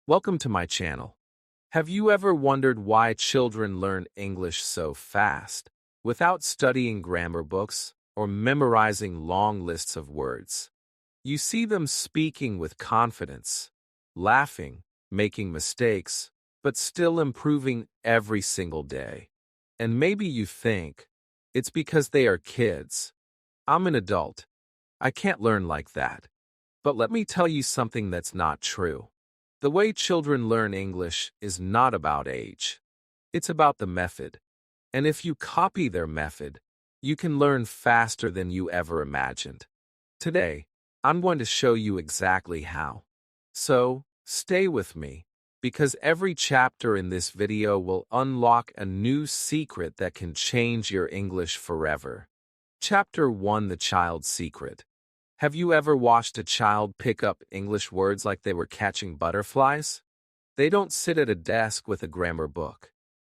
Welcome to my channel. Have you ever wondered why children learn English so fast, without studying grammar books or memorizing long lists of words? You see them speaking with confidence, laughing, making mistakes, but still improving every single day. And maybe you think, it's because they are kids. I'm an adult. I can't learn like that. But let me tell you something that's not true. The way children learn English is not about age. It's about the method. And if you copy their method, you can learn faster than you ever imagined. Today, I'm going to show you exactly how. So, stay with me, because every chapter in this video will unlock a new secret that can change your English forever. Chapter 1: The Child's Secret. Have you ever watched a child pick up English words like they were catching butterflies? They don't sit at a desk with a grammar book.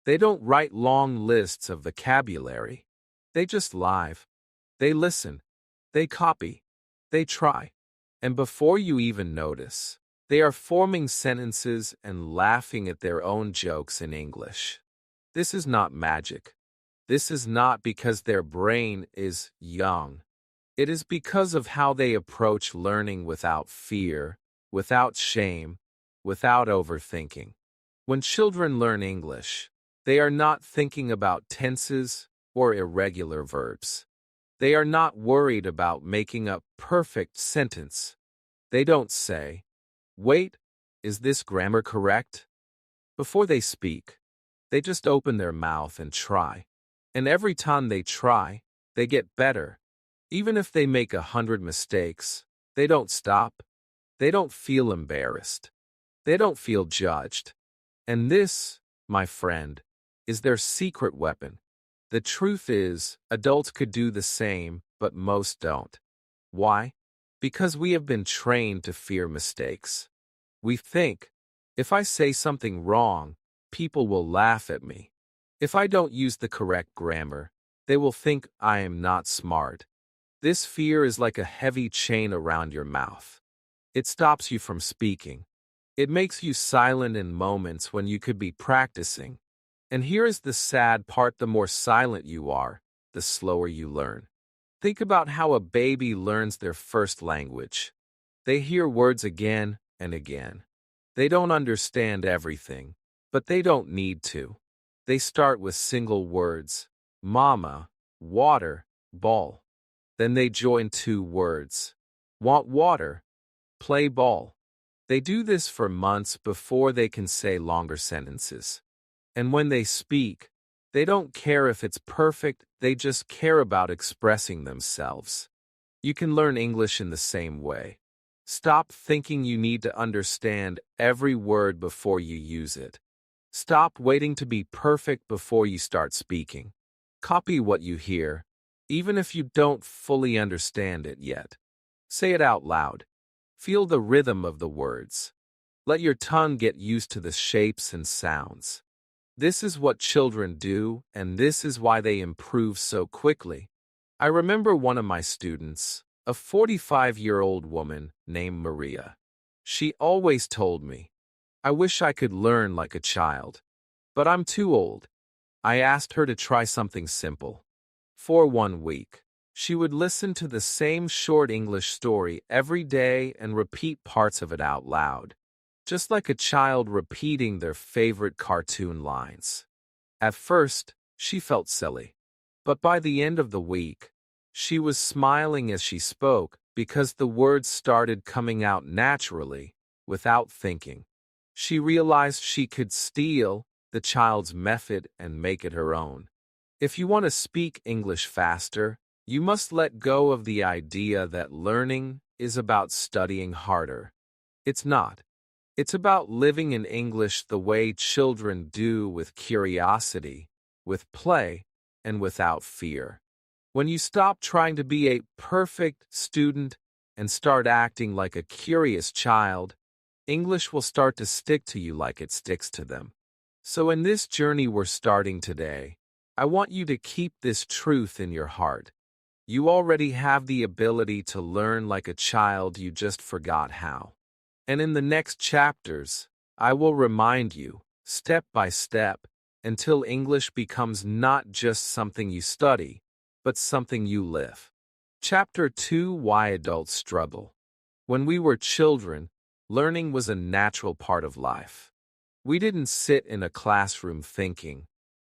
They don't write long lists of vocabulary. They just live. They listen. They copy. They try. And before you even notice, they are forming sentences and laughing at their own jokes in English. This is not magic. This is not because their brain is young. It is because of how they approach learning without fear, without shame, without overthinking. When children learn English, they are not thinking about tenses or irregular verbs. They are not worried about making a perfect sentence. They don't say, "Wait, is this grammar correct?" Before they speak. They just open their mouth and try. And every time they try, they get better. Even if they make 100 mistakes, they don't stop. They don't feel embarrassed. They don't feel judged. And this, my friend, is their secret weapon. The truth is, adults could do the same, but most don't. Why? Because we have been trained to fear mistakes. We think, if I say something wrong, people will laugh at me. If I don't use the correct grammar, they will think I am not smart. This fear is like a heavy chain around your mouth. It stops you from speaking. It makes you silent in moments when you could be practicing. And here is the sad part: the more silent you are, the slower you learn. Think about how a baby learns their first language. They hear words again and again. They don't understand everything, but they don't need to. They start with single words: mama, water, ball. Then they join two words: want water, play ball. They do this for months before they can say longer sentences. And when they speak, they don't care if it's perfect, they just care about expressing themselves. You can learn English in the same way. Stop thinking you need to understand every word before you use it. Stop waiting to be perfect before you start speaking. Copy what you hear, even if you don't fully understand it yet. Say it out loud. Feel the rhythm of the words. Let your tongue get used to the shapes and sounds. This is what children do, and this is why they improve so quickly. I remember one of my students, a 45-year-old woman named Maria. She always told me, "I wish I could learn like a child, but I'm too old." I asked her to try something simple. For 1 week, she would listen to the same short English story every day and repeat parts of it out loud, just like a child repeating their favorite cartoon lines. At first, she felt silly, but by the end of the week, she was smiling as she spoke because the words started coming out naturally, without thinking. She realized she could steal the child's method and make it her own. If you want to speak English faster, you must let go of the idea that learning is about studying harder. It's not. It's about living in English the way children do, with curiosity, with play, and without fear. When you stop trying to be a perfect student and start acting like a curious child, English will start to stick to you like it sticks to them. So in this journey we're starting today, I want you to keep this truth in your heart. You already have the ability to learn like a child, you just forgot how. And in the next chapters, I will remind you, step by step, until English becomes not just something you study, but something you live. Chapter 2: Why Adults Struggle. When we were children, learning was a natural part of life. We didn't sit in a classroom thinking,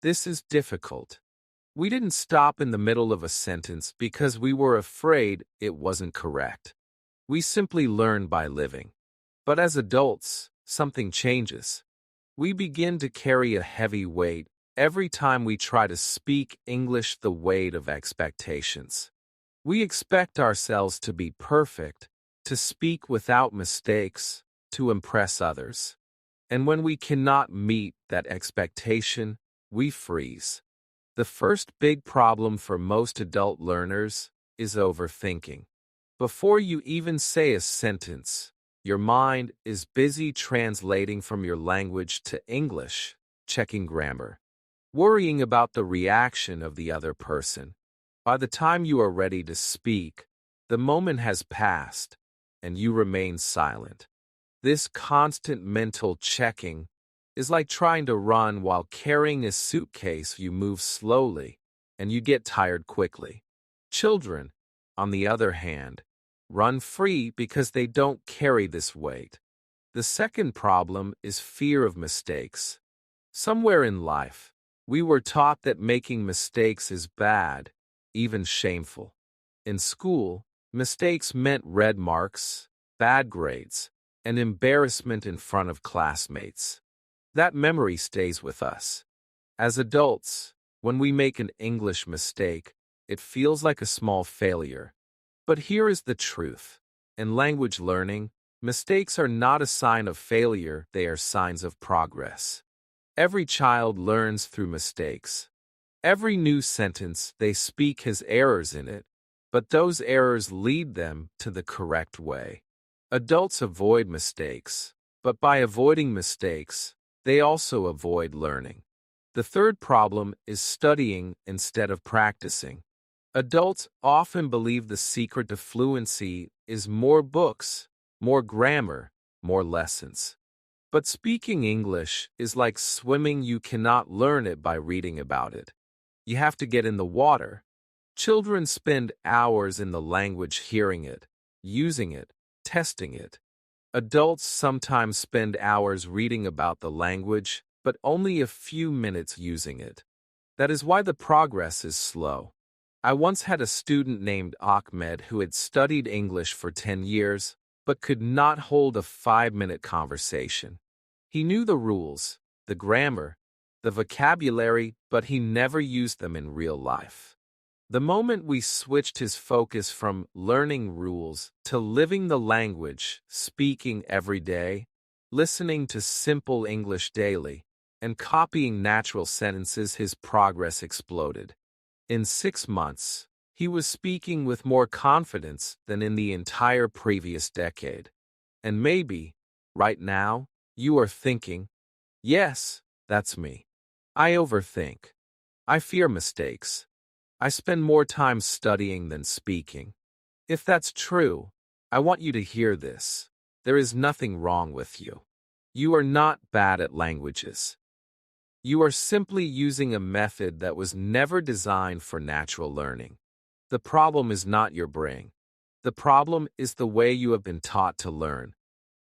"This is difficult." We didn't stop in the middle of a sentence because we were afraid it wasn't correct. We simply learned by living. But as adults, something changes. We begin to carry a heavy weight every time we try to speak English, the weight of expectations. We expect ourselves to be perfect, to speak without mistakes, to impress others. And when we cannot meet that expectation, we freeze. The first big problem for most adult learners is overthinking. Before you even say a sentence, your mind is busy translating from your language to English, checking grammar, worrying about the reaction of the other person. By the time you are ready to speak, the moment has passed, and you remain silent. This constant mental checking is like trying to run while carrying a suitcase. You move slowly, and you get tired quickly. Children, on the other hand, run free because they don't carry this weight. The second problem is fear of mistakes. Somewhere in life, we were taught that making mistakes is bad, even shameful. In school, mistakes meant red marks, bad grades, and embarrassment in front of classmates. That memory stays with us. As adults, when we make an English mistake, it feels like a small failure. But here is the truth. In language learning, mistakes are not a sign of failure, they are signs of progress. Every child learns through mistakes. Every new sentence they speak has errors in it, but those errors lead them to the correct way. Adults avoid mistakes, but by avoiding mistakes, they also avoid learning. The third problem is studying instead of practicing. Adults often believe the secret to fluency is more books, more grammar, more lessons. But speaking English is like swimming. You cannot learn it by reading about it. You have to get in the water. Children spend hours in the language hearing it, using it, testing it. Adults sometimes spend hours reading about the language, but only a few minutes using it. That is why the progress is slow. I once had a student named Ahmed who had studied English for 10 years, but could not hold a 5-minute conversation. He knew the rules, the grammar, the vocabulary, but he never used them in real life. The moment we switched his focus from learning rules to living the language, speaking every day, listening to simple English daily, and copying natural sentences, his progress exploded. In 6 months, he was speaking with more confidence than in the entire previous decade. And maybe, right now, you are thinking, yes, that's me. I overthink. I fear mistakes. I spend more time studying than speaking. If that's true, I want you to hear this. There is nothing wrong with you. You are not bad at languages. You are simply using a method that was never designed for natural learning. The problem is not your brain. The problem is the way you have been taught to learn.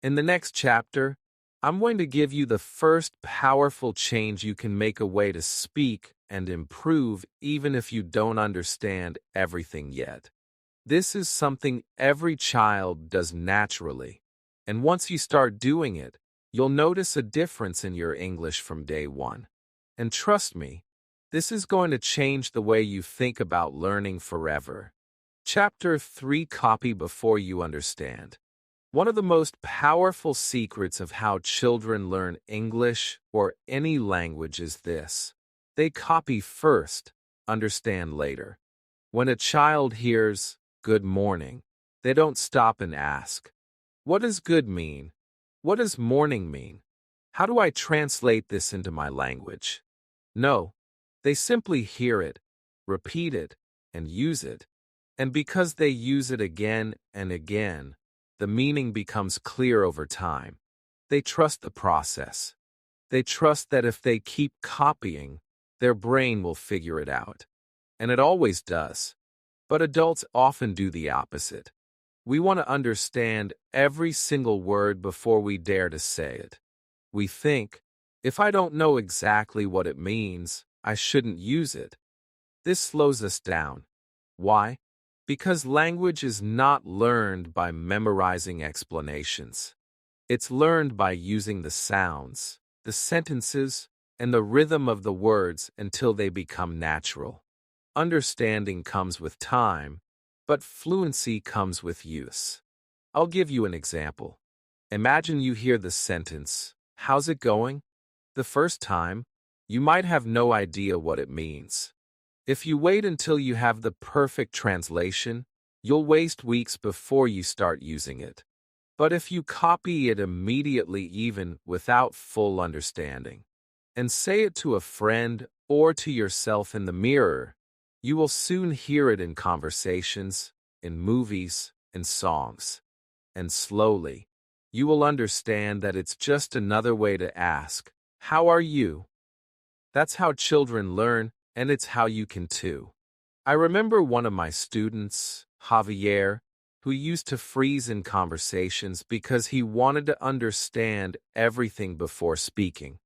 In the next chapter, I'm going to give you the first powerful change you can make, a way to speak and improve even if you don't understand everything yet. This is something every child does naturally, and once you start doing it, you'll notice a difference in your English from day one. And trust me, this is going to change the way you think about learning forever. Chapter 3: Copy before you understand. One of the most powerful secrets of how children learn English or any language is this: they copy first, understand later. When a child hears "good morning," they don't stop and ask, "What does good mean? What does morning mean? How do I translate this into my language?" No, they simply hear it, repeat it, and use it. And because they use it again and again, the meaning becomes clear over time. They trust the process. They trust that if they keep copying, their brain will figure it out. And it always does. But adults often do the opposite. We want to understand every single word before we dare to say it. We think, if I don't know exactly what it means, I shouldn't use it. This slows us down. Why? Because language is not learned by memorizing explanations. It's learned by using the sounds, the sentences, and the rhythm of the words until they become natural. Understanding comes with time, but fluency comes with use. I'll give you an example. Imagine you hear the sentence, "How's it going?" The first time, you might have no idea what it means. If you wait until you have the perfect translation, you'll waste weeks before you start using it. But if you copy it immediately, even without full understanding, and say it to a friend or to yourself in the mirror, you will soon hear it in conversations, in movies, in songs. And slowly, you will understand that it's just another way to ask, "How are you?" That's how children learn, and it's how you can too. I remember one of my students, Javier, who used to freeze in conversations because he wanted to understand everything before speaking.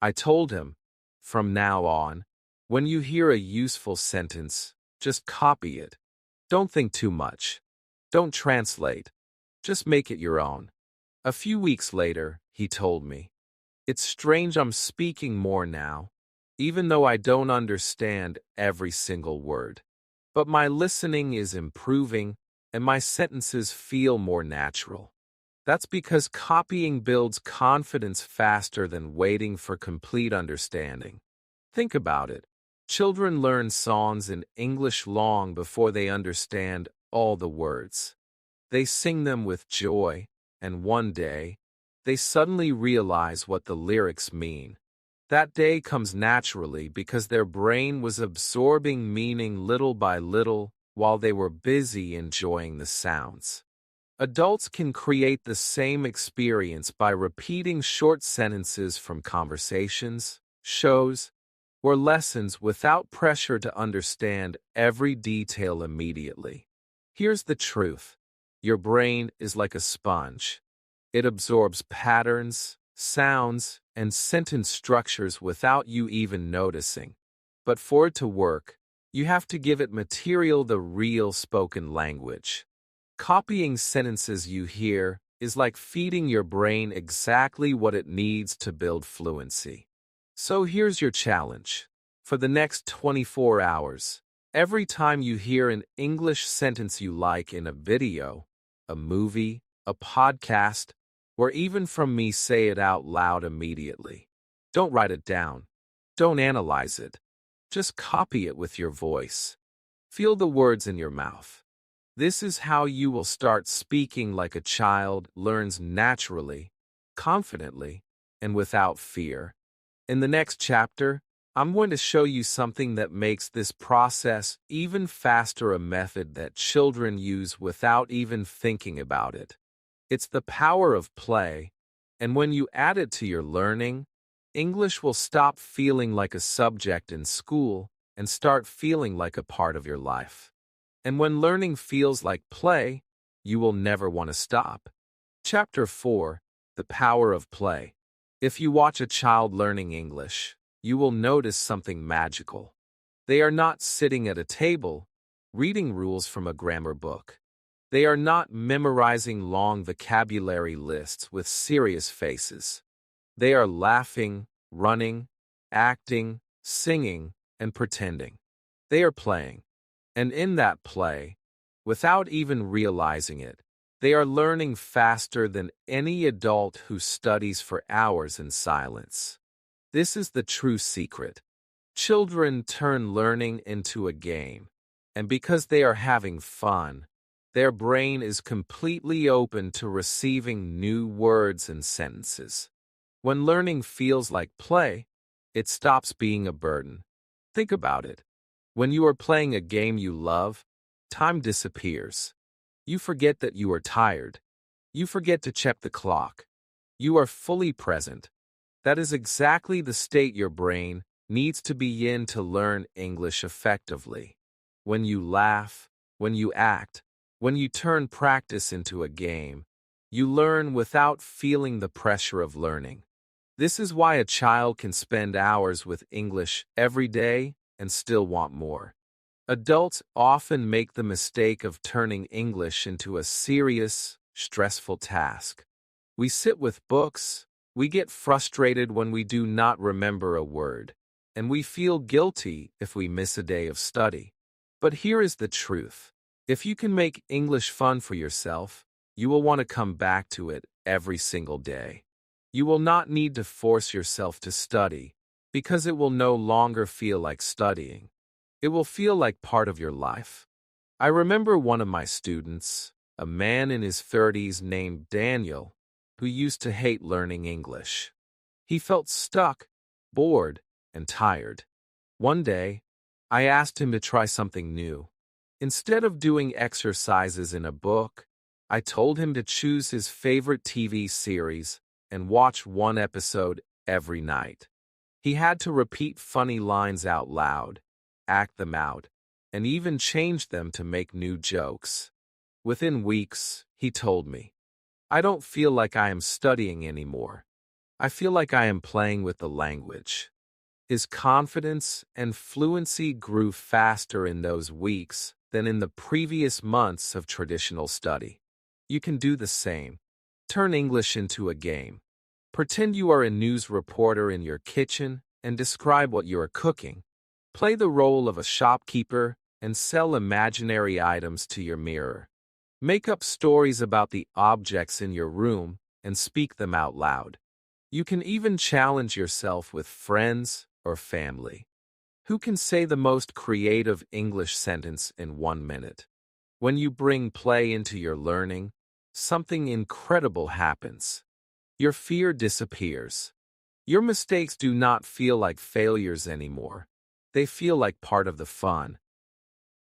I told him, from now on, when you hear a useful sentence, just copy it. Don't think too much. Don't translate. Just make it your own. A few weeks later, he told me, "It's strange I'm speaking more now, even though I don't understand every single word. But my listening is improving, and my sentences feel more natural." That's because copying builds confidence faster than waiting for complete understanding. Think about it. Children learn songs in English long before they understand all the words. They sing them with joy, and one day, they suddenly realize what the lyrics mean. That day comes naturally because their brain was absorbing meaning little by little while they were busy enjoying the sounds. Adults can create the same experience by repeating short sentences from conversations, shows, or lessons without pressure to understand every detail immediately. Here's the truth. Your brain is like a sponge. It absorbs patterns, sounds, and sentence structures without you even noticing. But for it to work, you have to give it material, the real spoken language. Copying sentences you hear is like feeding your brain exactly what it needs to build fluency. So here's your challenge. For the next 24 hours, every time you hear an English sentence you like in a video, a movie, a podcast, or even from me, say it out loud immediately. Don't write it down. Don't analyze it. Just copy it with your voice. Feel the words in your mouth. This is how you will start speaking like a child learns naturally, confidently, and without fear. In the next chapter, I'm going to show you something that makes this process even faster, a method that children use without even thinking about it. It's the power of play, and when you add it to your learning, English will stop feeling like a subject in school and start feeling like a part of your life. And when learning feels like play, you will never want to stop. Chapter 4: The Power of Play. If you watch a child learning English, you will notice something magical. They are not sitting at a table, reading rules from a grammar book. They are not memorizing long vocabulary lists with serious faces. They are laughing, running, acting, singing, and pretending. They are playing. And in that play, without even realizing it, they are learning faster than any adult who studies for hours in silence. This is the true secret. Children turn learning into a game, and because they are having fun, their brain is completely open to receiving new words and sentences. When learning feels like play, it stops being a burden. Think about it. When you are playing a game you love, time disappears. You forget that you are tired. You forget to check the clock. You are fully present. That is exactly the state your brain needs to be in to learn English effectively. When you laugh, when you act, when you turn practice into a game, you learn without feeling the pressure of learning. This is why a child can spend hours with English every day and still want more. Adults often make the mistake of turning English into a serious, stressful task. We sit with books, we get frustrated when we do not remember a word, and we feel guilty if we miss a day of study. But here is the truth. If you can make English fun for yourself, you will want to come back to it every single day. You will not need to force yourself to study, because it will no longer feel like studying. It will feel like part of your life. I remember one of my students, a man in his 30s named Daniel, who used to hate learning English. He felt stuck, bored, and tired. One day, I asked him to try something new. Instead of doing exercises in a book, I told him to choose his favorite TV series and watch one episode every night. He had to repeat funny lines out loud, act them out, and even change them to make new jokes. Within weeks, he told me, "I don't feel like I am studying anymore. I feel like I am playing with the language." His confidence and fluency grew faster in those weeks than in the previous months of traditional study. You can do the same. Turn English into a game. Pretend you are a news reporter in your kitchen and describe what you are cooking. Play the role of a shopkeeper and sell imaginary items to your mirror. Make up stories about the objects in your room and speak them out loud. You can even challenge yourself with friends or family. Who can say the most creative English sentence in 1 minute? When you bring play into your learning, something incredible happens. Your fear disappears. Your mistakes do not feel like failures anymore. They feel like part of the fun.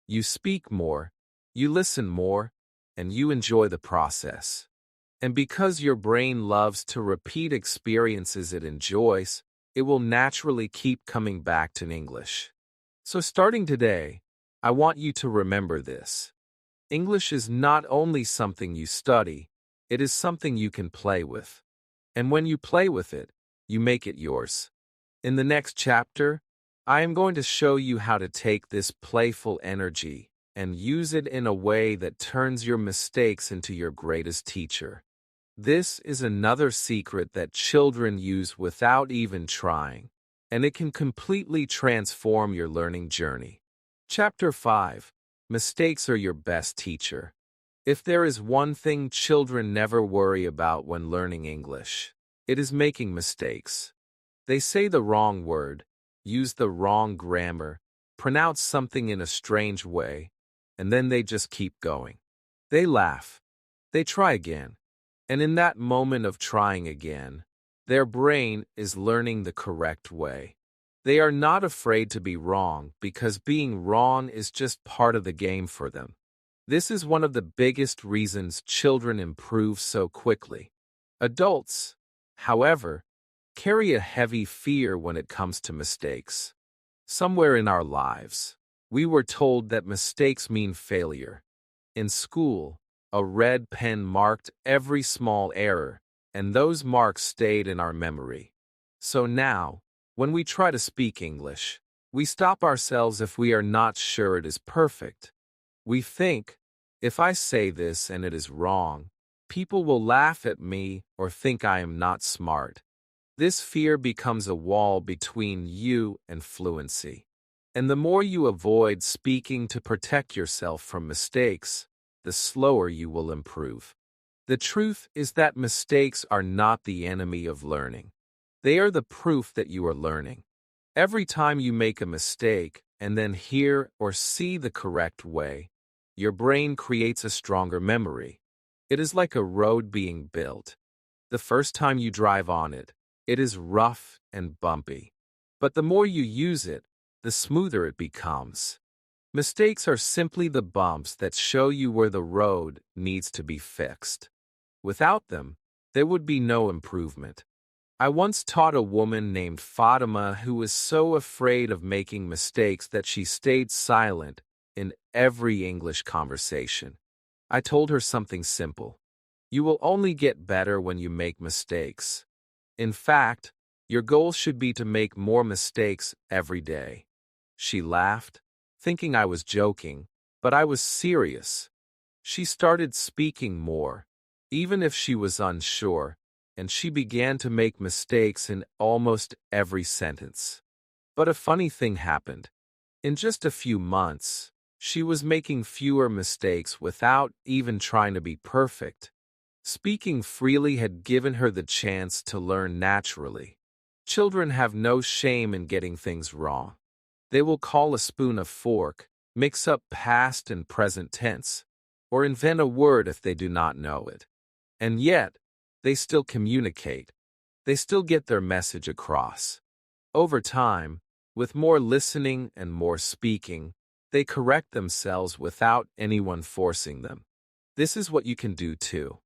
You speak more, you listen more, and you enjoy the process. And because your brain loves to repeat experiences it enjoys, it will naturally keep coming back to English. So starting today, I want you to remember this. English is not only something you study, it is something you can play with. And when you play with it, you make it yours. In the next chapter, I am going to show you how to take this playful energy and use it in a way that turns your mistakes into your greatest teacher. This is another secret that children use without even trying, and it can completely transform your learning journey. Chapter 5. Mistakes are your best teacher. If there is one thing children never worry about when learning English, it is making mistakes. They say the wrong word, use the wrong grammar, pronounce something in a strange way, and then they just keep going. They laugh. They try again. And in that moment of trying again, their brain is learning the correct way. They are not afraid to be wrong because being wrong is just part of the game for them. This is one of the biggest reasons children improve so quickly. Adults, however, carry a heavy fear when it comes to mistakes. Somewhere in our lives, we were told that mistakes mean failure. In school, a red pen marked every small error, and those marks stayed in our memory. So now, when we try to speak English, we stop ourselves if we are not sure it is perfect. We think, if I say this and it is wrong, people will laugh at me or think I am not smart. This fear becomes a wall between you and fluency. And the more you avoid speaking to protect yourself from mistakes, the slower you will improve. The truth is that mistakes are not the enemy of learning. They are the proof that you are learning. Every time you make a mistake and then hear or see the correct way, your brain creates a stronger memory. It is like a road being built. The first time you drive on it, it is rough and bumpy. But the more you use it, the smoother it becomes. Mistakes are simply the bumps that show you where the road needs to be fixed. Without them, there would be no improvement. I once taught a woman named Fatima who was so afraid of making mistakes that she stayed silent in every English conversation. I told her something simple. You will only get better when you make mistakes. In fact, your goal should be to make more mistakes every day. She laughed, thinking I was joking, but I was serious. She started speaking more, even if she was unsure, and she began to make mistakes in almost every sentence. But a funny thing happened. In just a few months, she was making fewer mistakes without even trying to be perfect. Speaking freely had given her the chance to learn naturally. Children have no shame in getting things wrong. They will call a spoon a fork, mix up past and present tense, or invent a word if they do not know it. And yet, they still communicate. They still get their message across. Over time, with more listening and more speaking, they correct themselves without anyone forcing them. This is what you can do too.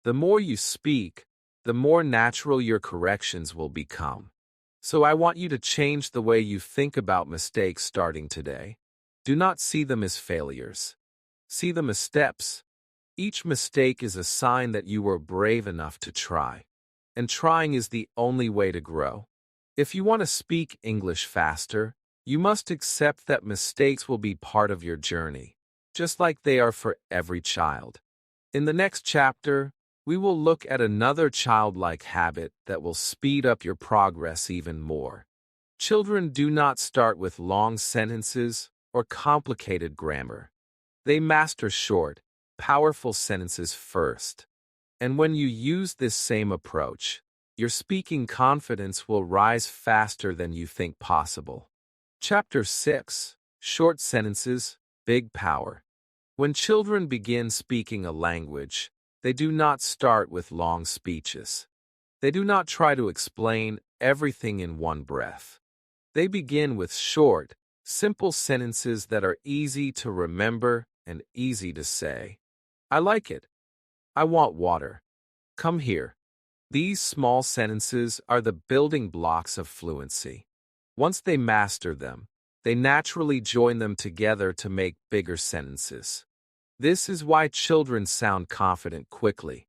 The more you speak, the more natural your corrections will become. So I want you to change the way you think about mistakes starting today. Do not see them as failures. See them as steps. Each mistake is a sign that you were brave enough to try. And trying is the only way to grow. If you want to speak English faster, you must accept that mistakes will be part of your journey, just like they are for every child. In the next chapter, we will look at another childlike habit that will speed up your progress even more. Children do not start with long sentences or complicated grammar. They master short, powerful sentences first. And when you use this same approach, your speaking confidence will rise faster than you think possible. Chapter 6: Short Sentences, Big Power. When children begin speaking a language, they do not start with long speeches. They do not try to explain everything in one breath. They begin with short, simple sentences that are easy to remember and easy to say. I like it. I want water. Come here. These small sentences are the building blocks of fluency. Once they master them, they naturally join them together to make bigger sentences. This is why children sound confident quickly.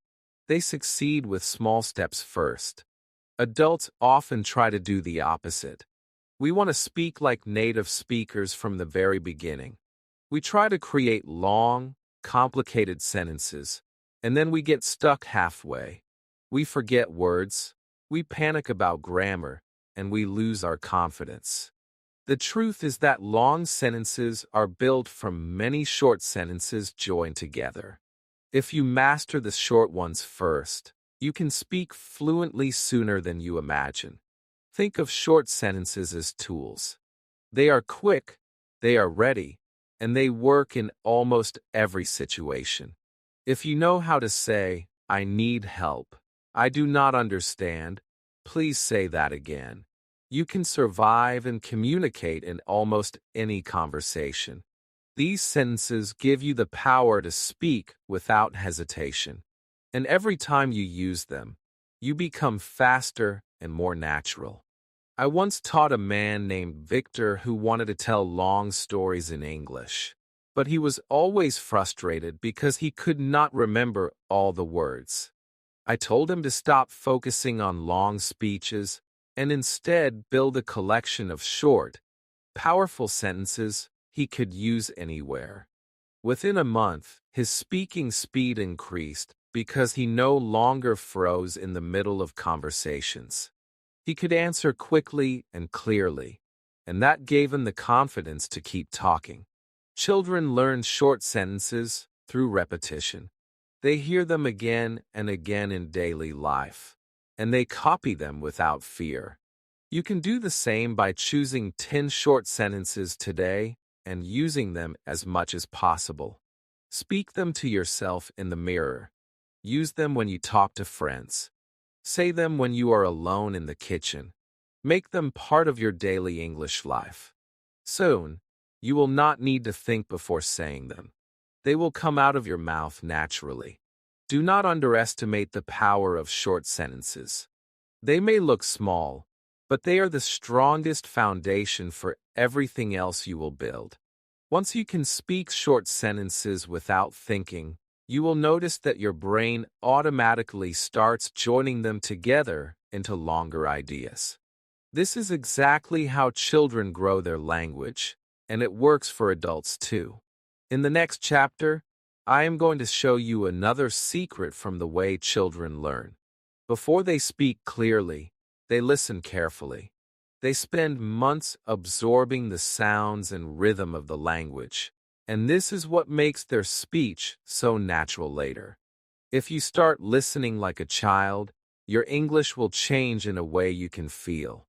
They succeed with small steps first. Adults often try to do the opposite. We want to speak like native speakers from the very beginning. We try to create long, complicated sentences, and then we get stuck halfway. We forget words, we panic about grammar, and we lose our confidence. The truth is that long sentences are built from many short sentences joined together. If you master the short ones first, you can speak fluently sooner than you imagine. Think of short sentences as tools. They are quick, they are ready, and they work in almost every situation. If you know how to say, I need help, I do not understand, please say that again, you can survive and communicate in almost any conversation. These sentences give you the power to speak without hesitation. And every time you use them, you become faster and more natural. I once taught a man named Victor who wanted to tell long stories in English, but he was always frustrated because he could not remember all the words. I told him to stop focusing on long speeches and instead build a collection of short, powerful sentences he could use anywhere. Within a month, his speaking speed increased because he no longer froze in the middle of conversations. He could answer quickly and clearly, and that gave him the confidence to keep talking. Children learn short sentences through repetition. They hear them again and again in daily life, and they copy them without fear. You can do the same by choosing 10 short sentences today and using them as much as possible. Speak them to yourself in the mirror. Use them when you talk to friends. Say them when you are alone in the kitchen. Make them part of your daily English life. Soon, you will not need to think before saying them. They will come out of your mouth naturally. Do not underestimate the power of short sentences. They may look small, but they are the strongest foundation for everything else you will build. Once you can speak short sentences without thinking, you will notice that your brain automatically starts joining them together into longer ideas. This is exactly how children grow their language, and it works for adults too. In the next chapter, I am going to show you another secret from the way children learn. Before they speak clearly, they listen carefully. They spend months absorbing the sounds and rhythm of the language, and this is what makes their speech so natural later. If you start listening like a child, your English will change in a way you can feel.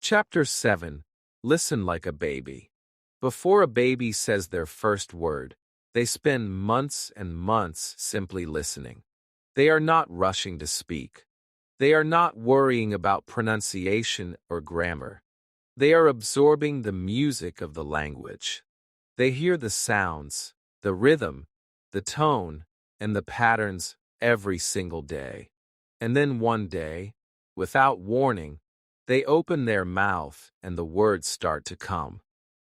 Chapter 7. Listen like a baby. Before a baby says their first word, they spend months and months simply listening. They are not rushing to speak. They are not worrying about pronunciation or grammar. They are absorbing the music of the language. They hear the sounds, the rhythm, the tone, and the patterns every single day. And then one day, without warning, they open their mouth and the words start to come.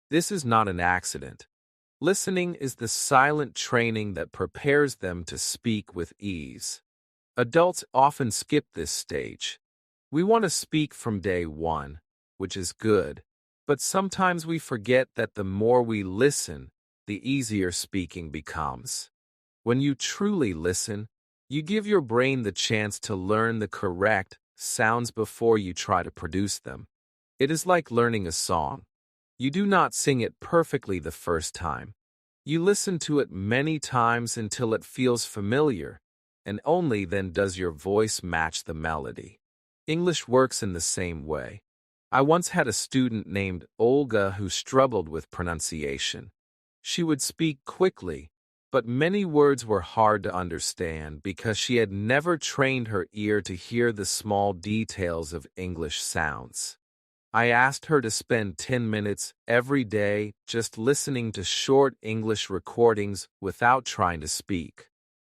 This is not an accident. Listening is the silent training that prepares them to speak with ease. Adults often skip this stage. We want to speak from day one, which is good, but sometimes we forget that the more we listen, the easier speaking becomes. When you truly listen, you give your brain the chance to learn the correct sounds before you try to produce them. It is like learning a song. You do not sing it perfectly the first time. You listen to it many times until it feels familiar, and only then does your voice match the melody. English works in the same way. I once had a student named Olga who struggled with pronunciation. She would speak quickly, but many words were hard to understand because she had never trained her ear to hear the small details of English sounds. I asked her to spend 10 minutes every day just listening to short English recordings without trying to speak.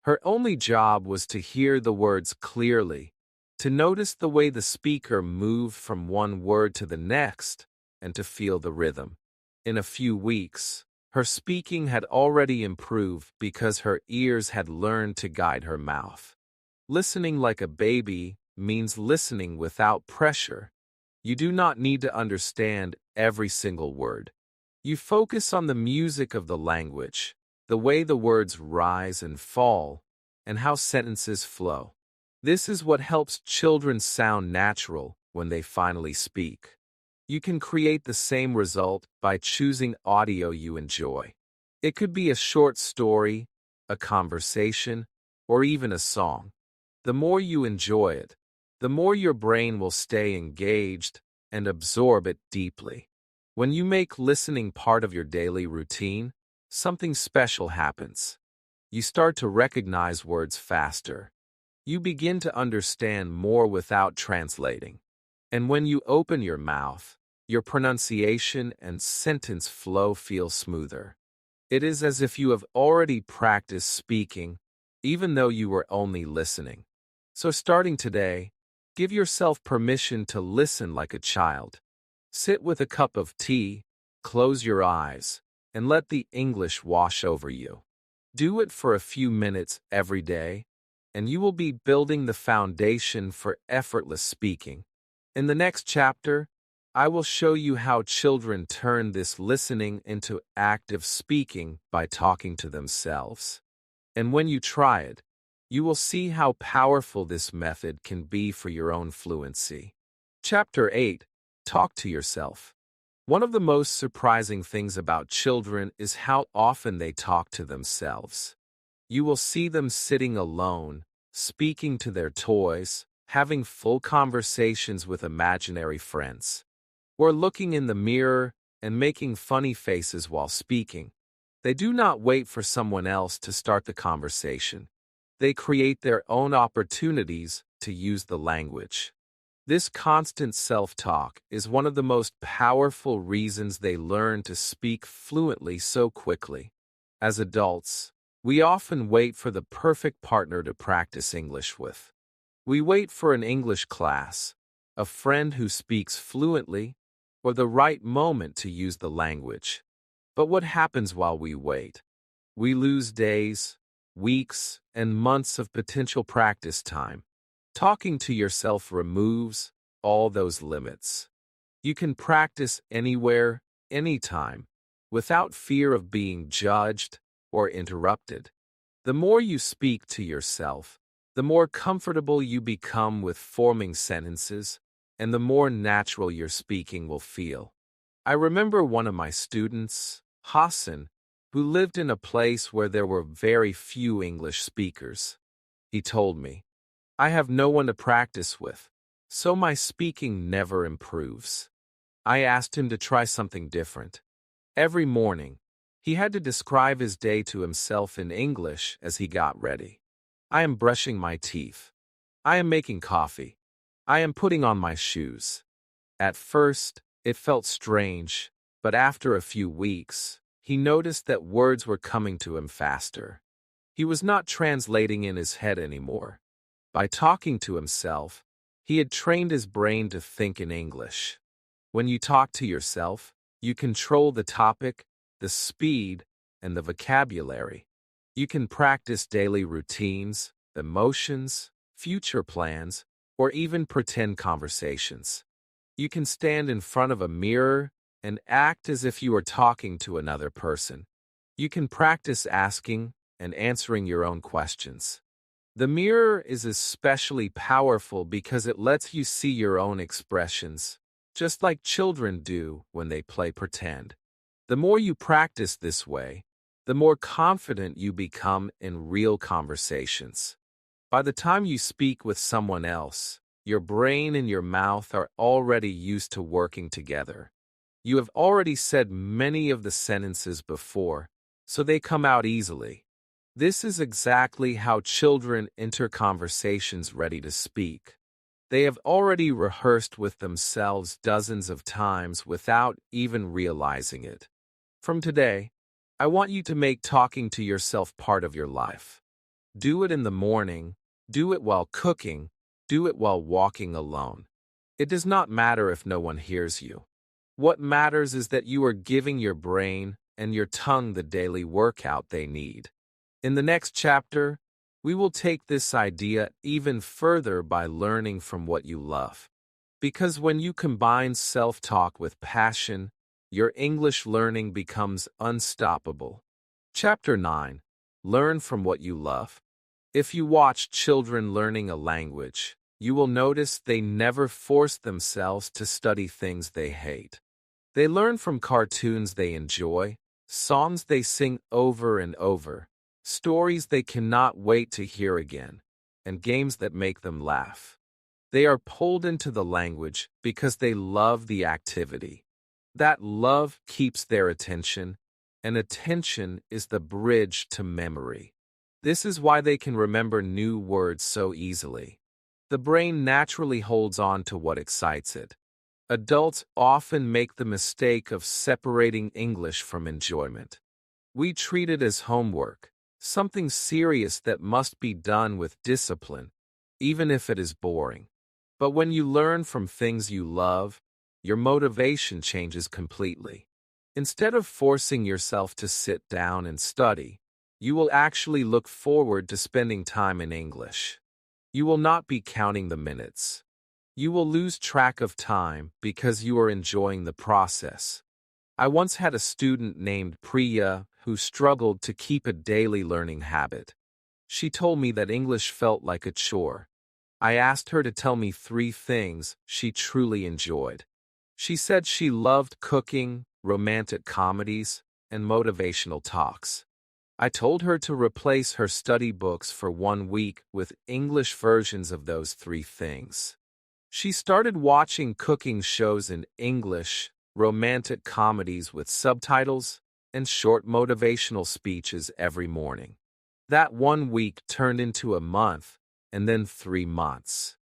Her only job was to hear the words clearly, to notice the way the speaker moved from one word to the next, and to feel the rhythm. In a few weeks, her speaking had already improved because her ears had learned to guide her mouth. Listening like a baby means listening without pressure. You do not need to understand every single word. You focus on the music of the language, the way the words rise and fall, and how sentences flow. This is what helps children sound natural when they finally speak. You can create the same result by choosing audio you enjoy. It could be a short story, a conversation, or even a song. The more you enjoy it, the more your brain will stay engaged and absorb it deeply. When you make listening part of your daily routine, something special happens. You start to recognize words faster. You begin to understand more without translating. And when you open your mouth, your pronunciation and sentence flow feel smoother. It is as if you have already practiced speaking, even though you were only listening. So starting today, give yourself permission to listen like a child. Sit with a cup of tea, close your eyes, and let the English wash over you. Do it for a few minutes every day, and you will be building the foundation for effortless speaking. In the next chapter, I will show you how children turn this listening into active speaking by talking to themselves. And when you try it, you will see how powerful this method can be for your own fluency. Chapter 8. Talk to yourself. One of the most surprising things about children is how often they talk to themselves. You will see them sitting alone, speaking to their toys, having full conversations with imaginary friends, or looking in the mirror and making funny faces while speaking. They do not wait for someone else to start the conversation. They create their own opportunities to use the language. This constant self-talk is one of the most powerful reasons they learn to speak fluently so quickly. As adults, We often wait for the perfect partner to practice English with. We wait for an English class, a friend who speaks fluently, or the right moment to use the language. But what happens while we wait? We lose days, weeks, and months of potential practice time. Talking to yourself removes all those limits. You can practice anywhere, anytime, without fear of being judged or interrupted. The more you speak to yourself, the more comfortable you become with forming sentences, and the more natural your speaking will feel. I remember one of my students, Hassan, who lived in a place where there were very few English speakers. He told me, "I have no one to practice with, so my speaking never improves." I asked him to try something different. Every morning, he had to describe his day to himself in English as he got ready. "I am brushing my teeth. I am making coffee. I am putting on my shoes." At first, it felt strange, but after a few weeks, he noticed that words were coming to him faster. He was not translating in his head anymore. By talking to himself, he had trained his brain to think in English. When you talk to yourself, you control the topic, the speed, and the vocabulary. You can practice daily routines, emotions, future plans, or even pretend conversations. You can stand in front of a mirror and act as if you were talking to another person. You can practice asking and answering your own questions. The mirror is especially powerful because it lets you see your own expressions, just like children do when they play pretend. The more you practice this way, the more confident you become in real conversations. By the time you speak with someone else, your brain and your mouth are already used to working together. You have already said many of the sentences before, so they come out easily. This is exactly how children enter conversations ready to speak. They have already rehearsed with themselves dozens of times without even realizing it. From today, I want you to make talking to yourself part of your life. Do it in the morning, do it while cooking, do it while walking alone. It does not matter if no one hears you. What matters is that you are giving your brain and your tongue the daily workout they need. In the next chapter, we will take this idea even further by learning from what you love. Because when you combine self-talk with passion, your English learning becomes unstoppable. Chapter 9. Learn from what you love. If you watch children learning a language, you will notice they never force themselves to study things they hate. They learn from cartoons they enjoy, songs they sing over and over, stories they cannot wait to hear again, and games that make them laugh. They are pulled into the language because they love the activity. That love keeps their attention, and attention is the bridge to memory. This is why they can remember new words so easily. The brain naturally holds on to what excites it. Adults often make the mistake of separating English from enjoyment. We treat it as homework, something serious that must be done with discipline, even if it is boring. But when you learn from things you love, your motivation changes completely. Instead of forcing yourself to sit down and study, you will actually look forward to spending time in English. You will not be counting the minutes. You will lose track of time because you are enjoying the process. I once had a student named Priya who struggled to keep a daily learning habit. She told me that English felt like a chore. I asked her to tell me 3 things she truly enjoyed. She said she loved cooking, romantic comedies, and motivational talks. I told her to replace her study books for 1 week with English versions of those 3 things. She started watching cooking shows in English, romantic comedies with subtitles, and short motivational speeches every morning. That 1 week turned into a month, and then 3 months.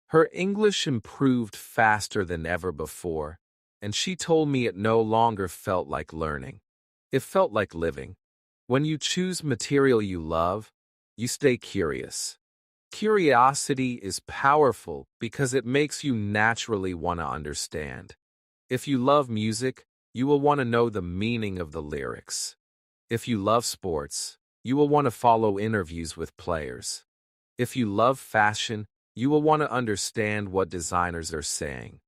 Her English improved faster than ever before, and she told me it no longer felt like learning. It felt like living. When you choose material you love, you stay curious. Curiosity is powerful because it makes you naturally want to understand. If you love music, you will want to know the meaning of the lyrics. If you love sports, you will want to follow interviews with players. If you love fashion, you will want to understand what designers are saying.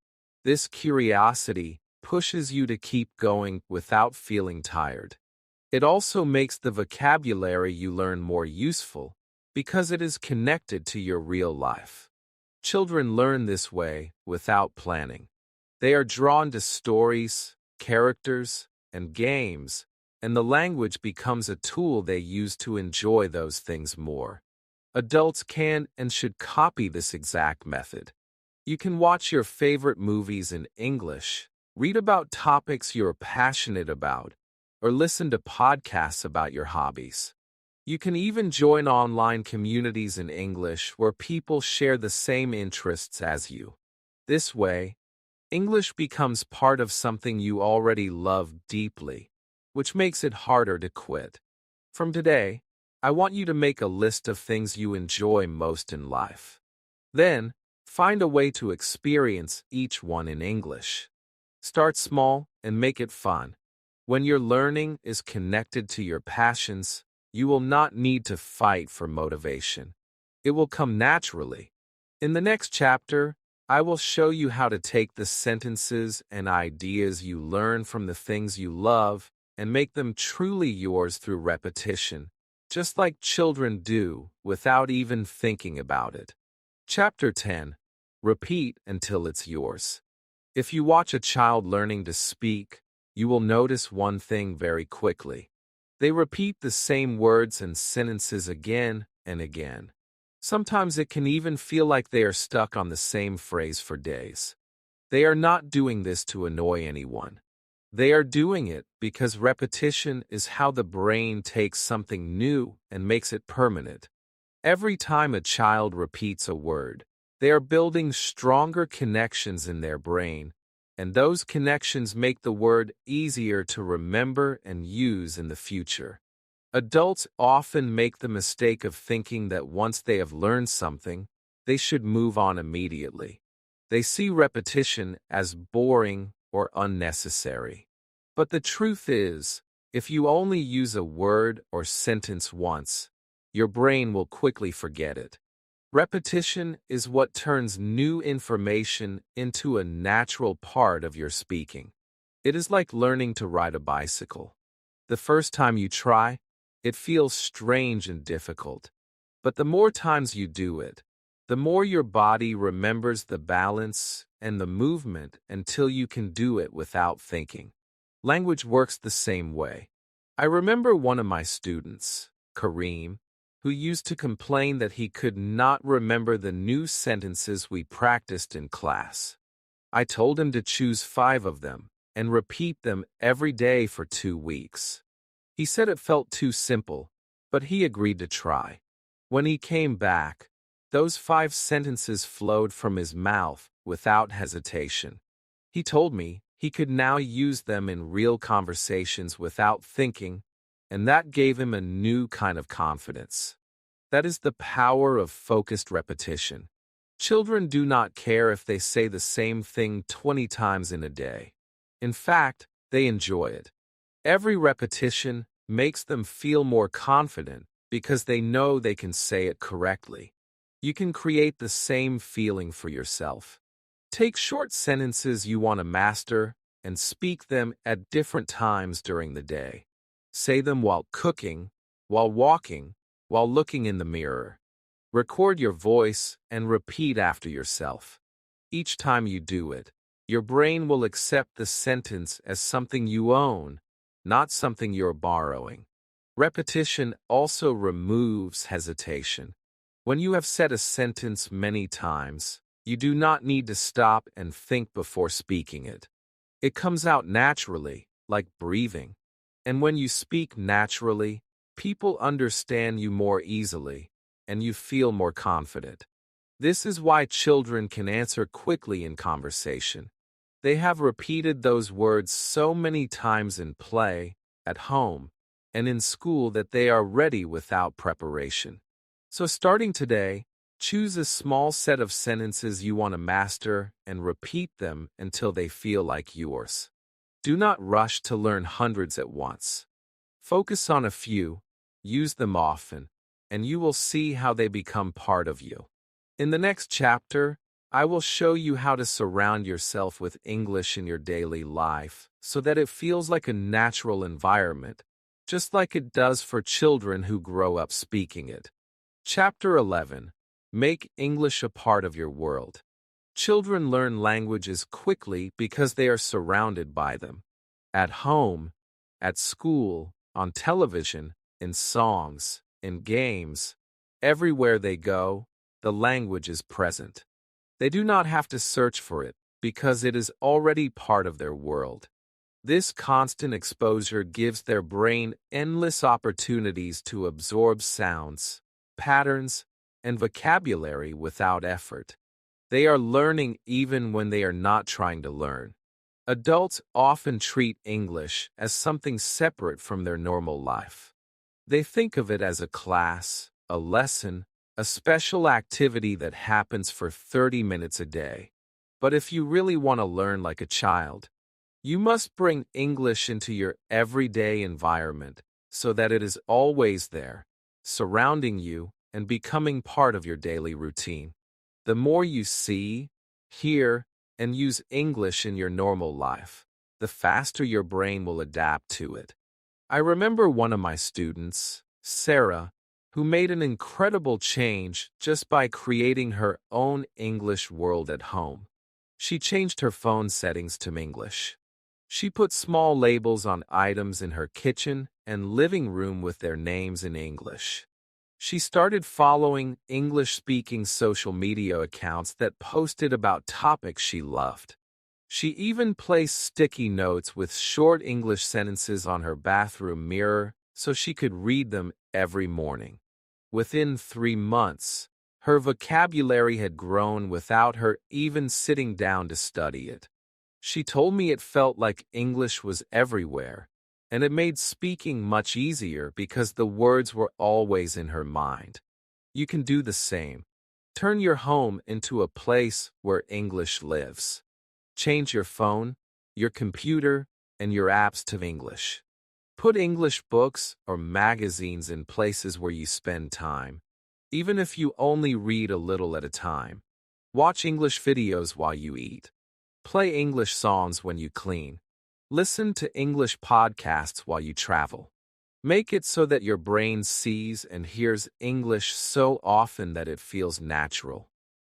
This curiosity pushes you to keep going without feeling tired. It also makes the vocabulary you learn more useful because it is connected to your real life. Children learn this way without planning. They are drawn to stories, characters, and games, and the language becomes a tool they use to enjoy those things more. Adults can and should copy this exact method. You can watch your favorite movies in English, read about topics you're passionate about, or listen to podcasts about your hobbies. You can even join online communities in English where people share the same interests as you. This way, English becomes part of something you already love deeply, which makes it harder to quit. From today, I want you to make a list of things you enjoy most in life. Then, find a way to experience each one in English. Start small and make it fun. When your learning is connected to your passions, you will not need to fight for motivation. It will come naturally. In the next chapter, I will show you how to take the sentences and ideas you learn from the things you love and make them truly yours through repetition, just like children do without even thinking about it. Chapter 10. Repeat until it's yours. If you watch a child learning to speak, you will notice one thing very quickly. They repeat the same words and sentences again and again. Sometimes it can even feel like they are stuck on the same phrase for days. They are not doing this to annoy anyone. They are doing it because repetition is how the brain takes something new and makes it permanent. Every time a child repeats a word, they are building stronger connections in their brain, and those connections make the word easier to remember and use in the future. Adults often make the mistake of thinking that once they have learned something, they should move on immediately. They see repetition as boring or unnecessary. But the truth is, if you only use a word or sentence once, your brain will quickly forget it. Repetition is what turns new information into a natural part of your speaking. It is like learning to ride a bicycle. The first time you try, it feels strange and difficult. But the more times you do it, the more your body remembers the balance and the movement until you can do it without thinking. Language works the same way. I remember one of my students, Kareem, who used to complain that he could not remember the new sentences we practiced in class. I told him to choose 5 of them and repeat them every day for 2 weeks. He said it felt too simple, but he agreed to try. When he came back, those 5 sentences flowed from his mouth without hesitation. He told me he could now use them in real conversations without thinking, and that gave him a new kind of confidence. That is the power of focused repetition. Children do not care if they say the same thing 20 times in a day. In fact, they enjoy it. Every repetition makes them feel more confident because they know they can say it correctly. You can create the same feeling for yourself. Take short sentences you want to master and speak them at different times during the day. Say them while cooking, while walking, while looking in the mirror. Record your voice and repeat after yourself. Each time you do it, your brain will accept the sentence as something you own, not something you're borrowing. Repetition also removes hesitation. When you have said a sentence many times, you do not need to stop and think before speaking it. It comes out naturally, like breathing. And when you speak naturally, people understand you more easily, and you feel more confident. This is why children can answer quickly in conversation. They have repeated those words so many times in play, at home, and in school that they are ready without preparation. So starting today, choose a small set of sentences you want to master and repeat them until they feel like yours. Do not rush to learn hundreds at once. Focus on a few, use them often, and you will see how they become part of you. In the next chapter, I will show you how to surround yourself with English in your daily life so that it feels like a natural environment, just like it does for children who grow up speaking it. Chapter 11. Make English a part of your world. Children learn languages quickly because they are surrounded by them. At home, at school, on television, in songs, in games, everywhere they go, the language is present. They do not have to search for it because it is already part of their world. This constant exposure gives their brain endless opportunities to absorb sounds, patterns, and vocabulary without effort. They are learning even when they are not trying to learn. Adults often treat English as something separate from their normal life. They think of it as a class, a lesson, a special activity that happens for 30 minutes a day. But if you really want to learn like a child, you must bring English into your everyday environment so that it is always there, surrounding you and becoming part of your daily routine. The more you see, hear, and use English in your normal life, the faster your brain will adapt to it. I remember one of my students, Sarah, who made an incredible change just by creating her own English world at home. She changed her phone settings to English. She put small labels on items in her kitchen and living room with their names in English. She started following English-speaking social media accounts that posted about topics she loved. She even placed sticky notes with short English sentences on her bathroom mirror so she could read them every morning. Within 3 months, her vocabulary had grown without her even sitting down to study it. She told me it felt like English was everywhere, and it made speaking much easier because the words were always in her mind. You can do the same. Turn your home into a place where English lives. Change your phone, your computer, and your apps to English. Put English books or magazines in places where you spend time, even if you only read a little at a time. Watch English videos while you eat. Play English songs when you clean. Listen to English podcasts while you travel. Make it so that your brain sees and hears English so often that it feels natural.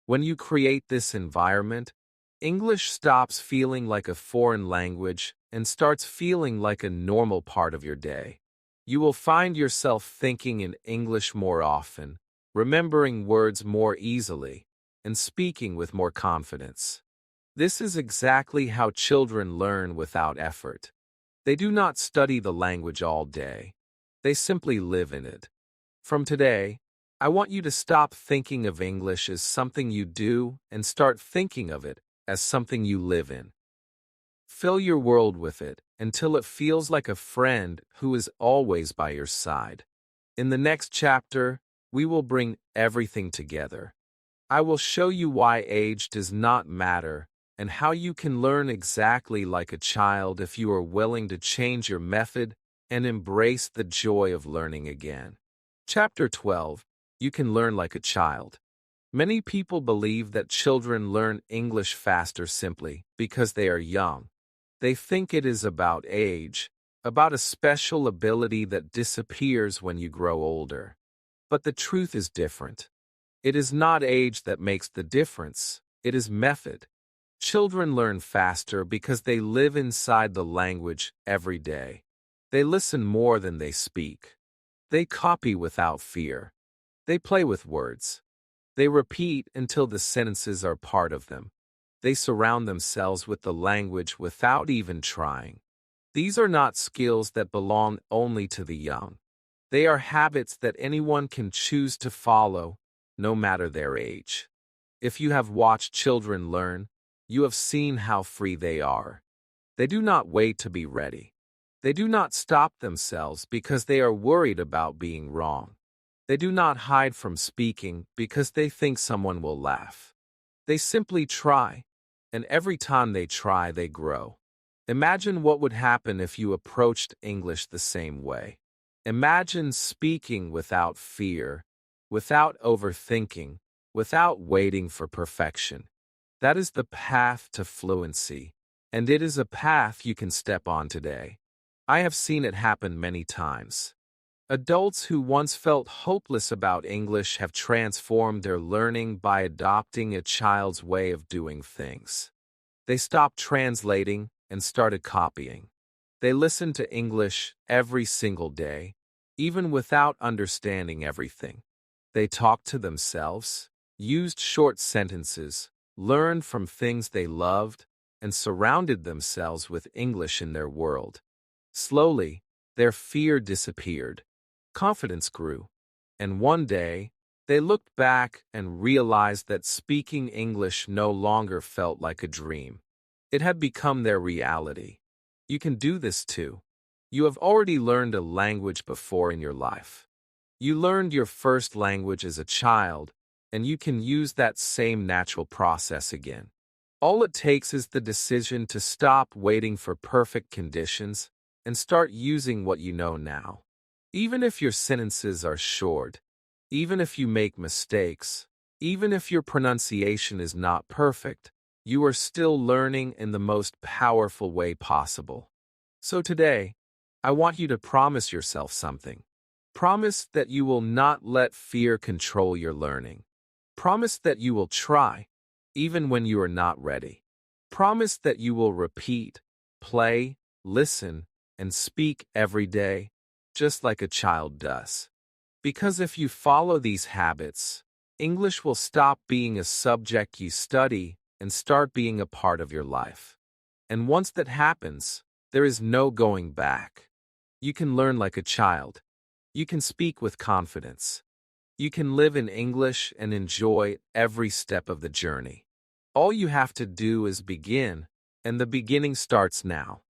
When you create this environment, English stops feeling like a foreign language and starts feeling like a normal part of your day. You will find yourself thinking in English more often, remembering words more easily, and speaking with more confidence. This is exactly how children learn without effort. They do not study the language all day. They simply live in it. From today, I want you to stop thinking of English as something you do and start thinking of it as something you live in. Fill your world with it until it feels like a friend who is always by your side. In the next chapter, we will bring everything together. I will show you why age does not matter and how you can learn exactly like a child if you are willing to change your method and embrace the joy of learning again. Chapter 12. You can learn like a child. Many people believe that children learn English faster simply because they are young. They think it is about age, about a special ability that disappears when you grow older. But the truth is different. It is not age that makes the difference, it is method. Children learn faster because they live inside the language every day. They listen more than they speak. They copy without fear. They play with words. They repeat until the sentences are part of them. They surround themselves with the language without even trying. These are not skills that belong only to the young. They are habits that anyone can choose to follow, no matter their age. If you have watched children learn, you have seen how free they are. They do not wait to be ready. They do not stop themselves because they are worried about being wrong. They do not hide from speaking because they think someone will laugh. They simply try, and every time they try, they grow. Imagine what would happen if you approached English the same way. Imagine speaking without fear, without overthinking, without waiting for perfection. That is the path to fluency, and it is a path you can step on today. I have seen it happen many times. Adults who once felt hopeless about English have transformed their learning by adopting a child's way of doing things. They stopped translating and started copying. They listened to English every single day, even without understanding everything. They talked to themselves, used short sentences, learned from things they loved, and surrounded themselves with English in their world. Slowly, their fear disappeared. Confidence grew, and one day, they looked back and realized that speaking English no longer felt like a dream. It had become their reality. You can do this too. You have already learned a language before in your life. You learned your first language as a child, and you can use that same natural process again. All it takes is the decision to stop waiting for perfect conditions and start using what you know now. Even if your sentences are short, even if you make mistakes, even if your pronunciation is not perfect, you are still learning in the most powerful way possible. So today, I want you to promise yourself something. Promise that you will not let fear control your learning. Promise that you will try, even when you are not ready. Promise that you will repeat, play, listen, and speak every day, just like a child does. Because if you follow these habits, English will stop being a subject you study and start being a part of your life. And once that happens, there is no going back. You can learn like a child. You can speak with confidence. You can live in English and enjoy every step of the journey. All you have to do is begin, and the beginning starts now.